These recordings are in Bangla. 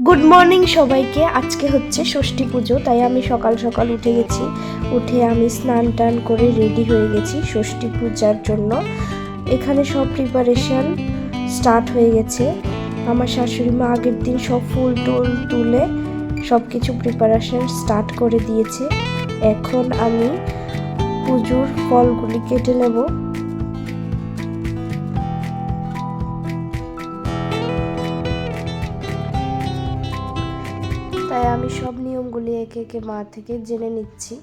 গুড মর্নিং সবাইকে। আজকে হচ্ছে ষষ্ঠী পুজো, তাই আমি সকাল সকাল উঠে গেছি। উঠে আমি স্নান টান করে রেডি হয়ে গেছি ষষ্ঠী পূজার জন্য। এখানে সব প্রিপারেশন স্টার্ট হয়ে গেছে। আমার শাশুড়ি মা আগের দিন সব ফুল টুল তুলে সব কিছু প্রিপারেশন স্টার্ট করে দিয়েছে। এখন আমি পুজোর ফলগুলি কেটে নেব। তাই আমি সব নিয়মগুলি একে একে মা থেকে জেনে নিচ্ছি।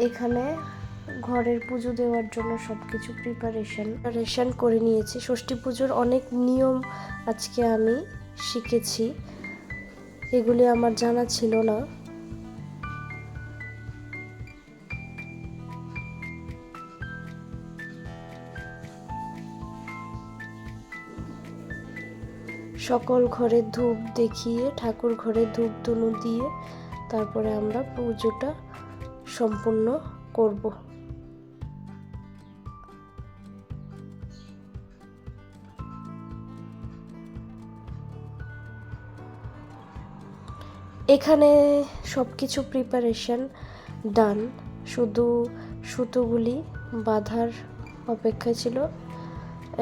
এখানে ঘরের পুজো দেওয়ার জন্য সব কিছু প্রিপারেশন করে নিয়েছি। ষষ্ঠী পুজোর অনেক নিয়ম আজকে আমি শিখেছি, এগুলি আমার জানা ছিল না। সকল ঘরে ধূপ দেখিয়ে ঠাকুর ঘরে ধূপ ধুনো দিয়ে তারপরে আমরা পুজোটা সম্পূর্ণ করব। এখানে সব কিছু প্রিপারেশন ডান, শুধু সুতোগুলি বাঁধার অপেক্ষা ছিল।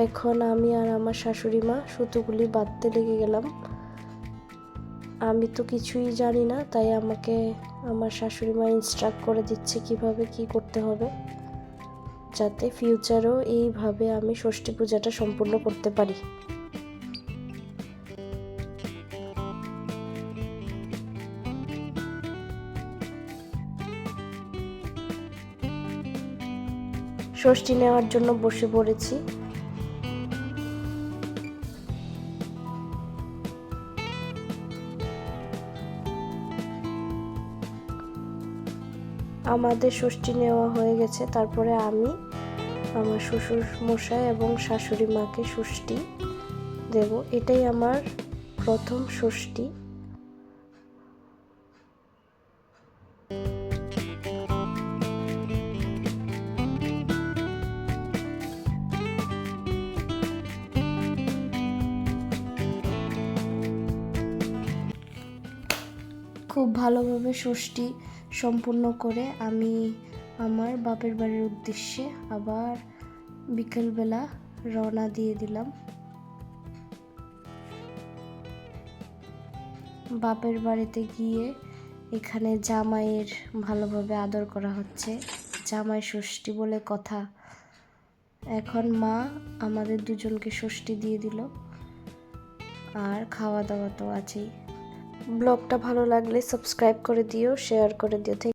এখন আমি আর আমার শাশুড়ি মা সুতোগুলি বাঁধতে লেগে গেলাম। আমি তো কিছুই জানি না, তাই আমাকে আমার শাশুড়ি মা ইনস্ট্রাক্ট করে দিচ্ছে কিভাবে কি করতে হবে, যাতে ফিউচারেও এইভাবে আমি ষষ্ঠী পূজাটা সম্পূর্ণ করতে পারি। ষষ্ঠী নেওয়ার জন্য বসে পড়েছি। আমাদের ষষ্ঠী নেওয়া হয়ে গেছে। তারপরে আমি আমার শ্বশুর মশাই এবং শাশুড়ি মাকে ষষ্ঠী দেব। এটাই আমার প্রথম ষষ্ঠী। খুব ভালোভাবে ষষ্ঠী সম্পূর্ণ করে আমি আমার বাপের বাড়ির উদ্দেশ্যে আবার বিকেলবেলা রওনা দিয়ে দিলাম। বাপের বাড়িতে গিয়ে এখানে জামাইয়ের ভালোভাবে আদর করা হচ্ছে, জামাই ষষ্ঠী বলে কথা। এখন মা আমাদের দুজনকে ষষ্ঠী দিয়ে দিল, আর খাওয়া দাওয়া তো আছেই। ব্লগটা ভালো লাগলে সাবস্ক্রাইব করে দিও, শেয়ার করে দিও।